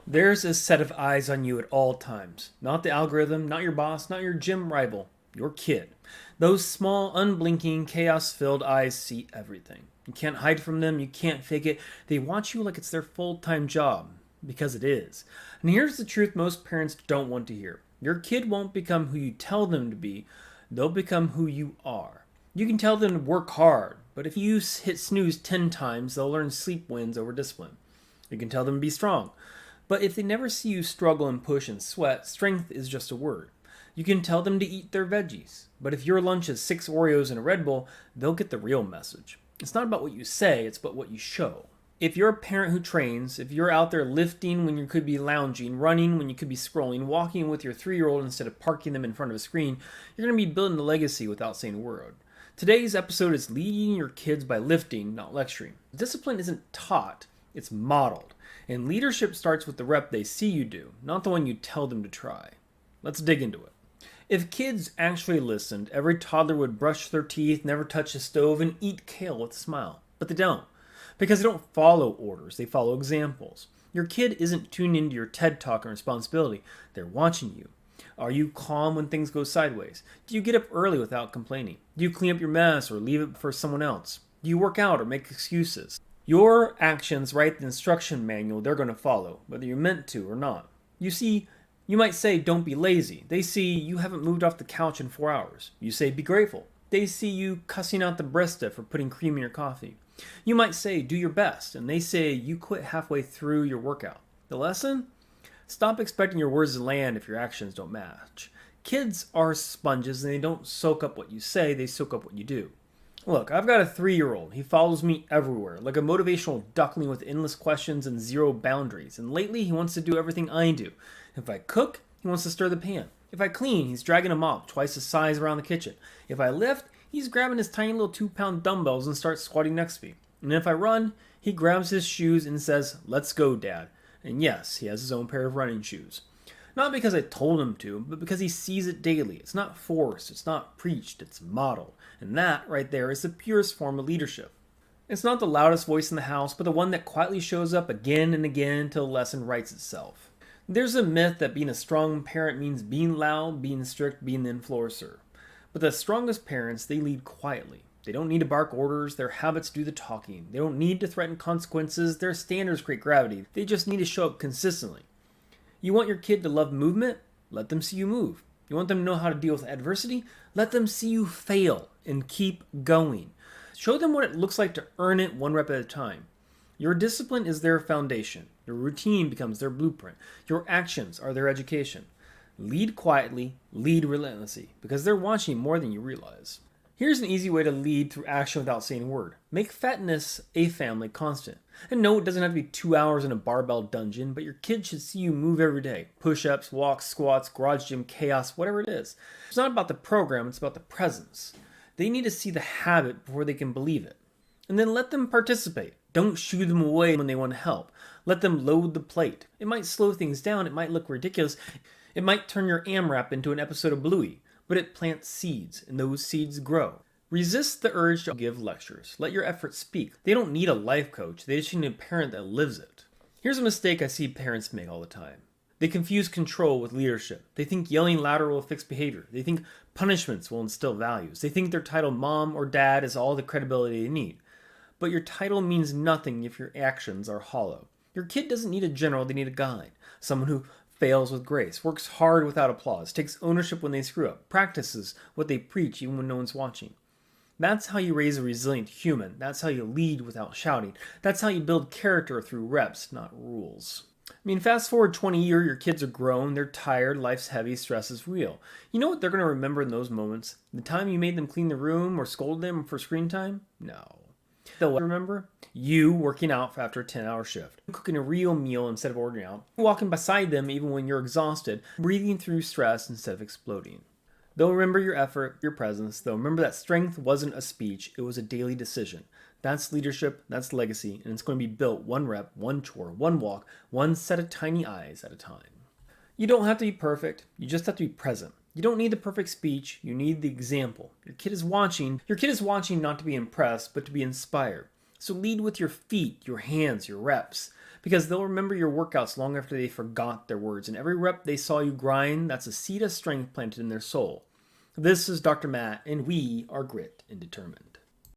There's a set of eyes on you at all times. Not the algorithm, not your boss, not your gym rival, your kid. Those small, unblinking, chaos filled eyes see everything. You can't hide from them, you can't fake it. They watch you like it's their full time job, because it is. And here's the truth most parents don't want to hear: your kid won't become who you tell them to be, they'll become who you are. You can tell them to work hard, but if you hit snooze 10 times, they'll learn sleep wins over discipline. You can tell them to be strong, but if they never see you struggle and push and sweat, strength is just a word. You can tell them to eat their veggies, but if your lunch is 6 Oreos and a Red Bull, they'll get the real message. It's not about what you say, it's about what you show. If you're a parent who trains, if you're out there lifting when you could be lounging, running when you could be scrolling, walking with your 3-year-old instead of parking them in front of a screen, you're going to be building a legacy without saying a word. Today's episode is leading your kids by lifting, not lecturing. Discipline isn't taught, it's modeled. And leadership starts with the rep they see you do, not the one you tell them to try. Let's dig into it. If kids actually listened, every toddler would brush their teeth, never touch a stove, and eat kale with a smile. But they don't. Because they don't follow orders, they follow examples. Your kid isn't tuned into your TED Talk and responsibility. They're watching you. Are you calm when things go sideways? Do you get up early without complaining? Do you clean up your mess or leave it for someone else? Do you work out or make excuses? Your actions write the instruction manual they're going to follow, whether you're meant to or not. You see, you might say, don't be lazy. They see you haven't moved off the couch in 4 hours. You say, be grateful. They see you cussing out the barista for putting cream in your coffee. You might say, do your best, and they say you quit halfway through your workout. The lesson? Stop expecting your words to land if your actions don't match. Kids are sponges and they don't soak up what you say, they soak up what you do. Look, I've got a 3-year-old. He follows me everywhere, like a motivational duckling with endless questions and zero boundaries. And lately, he wants to do everything I do. If I cook, he wants to stir the pan. If I clean, he's dragging a mop twice the size around the kitchen. If I lift, he's grabbing his tiny little 2-pound dumbbells and starts squatting next to me. And if I run, he grabs his shoes and says, let's go, Dad. And yes, he has his own pair of running shoes. Not because I told him to, but because he sees it daily. It's not forced, it's not preached, it's modeled. And that, right there, is the purest form of leadership. It's not the loudest voice in the house, but the one that quietly shows up again and again until the lesson writes itself. There's a myth that being a strong parent means being loud, being strict, being the influencer. But the strongest parents, they lead quietly. They don't need to bark orders, their habits do the talking. They don't need to threaten consequences, their standards create gravity. They just need to show up consistently. You want your kid to love movement? Let them see you move. You want them to know how to deal with adversity? Let them see you fail and keep going. Show them what it looks like to earn it one rep at a time. Your discipline is their foundation. Your routine becomes their blueprint. Your actions are their education. Lead quietly, lead relentlessly, because they're watching more than you realize. Here's an easy way to lead through action without saying a word. Make fatness a family constant. And no, it doesn't have to be 2 hours in a barbell dungeon, but your kid should see you move every day. Push-ups, walks, squats, garage gym, chaos, whatever it is. It's not about the program, it's about the presence. They need to see the habit before they can believe it. And then let them participate. Don't shoo them away when they want to help. Let them load the plate. It might slow things down, it might look ridiculous. It might turn your AMRAP into an episode of Bluey. But it plants seeds, and those seeds grow. Resist the urge to give lectures. Let your efforts speak. They don't need a life coach, they just need a parent that lives it. Here's a mistake I see parents make all the time. They confuse control with leadership. They think yelling louder will fix behavior. They think punishments will instill values. They think their title mom or dad is all the credibility they need. But your title means nothing if your actions are hollow. Your kid doesn't need a general, they need a guide. Someone who fails with grace, works hard without applause, takes ownership when they screw up, practices what they preach even when no one's watching. That's how you raise a resilient human. That's how you lead without shouting. That's how you build character through reps, not rules. Fast forward 20 years, your kids are grown, they're tired, life's heavy, stress is real. You know what they're going to remember in those moments? The time you made them clean the room or scolded them for screen time? No. They'll remember you working out after a 10-hour shift, cooking a real meal instead of ordering out, walking beside them even when you're exhausted, breathing through stress instead of exploding. They'll remember your effort, your presence. They'll remember that strength wasn't a speech, it was a daily decision. That's leadership, that's legacy, and it's going to be built one rep, one chore, one walk, one set of tiny eyes at a time. You don't have to be perfect, you just have to be present. You don't need the perfect speech, you need the example. Your kid is watching not to be impressed, but to be inspired. So lead with your feet, your hands, your reps. because they'll remember your workouts long after they forgot their words, and every rep they saw you grind, that's a seed of strength planted in their soul. This is Dr. Matt, and we are Grit and Determined.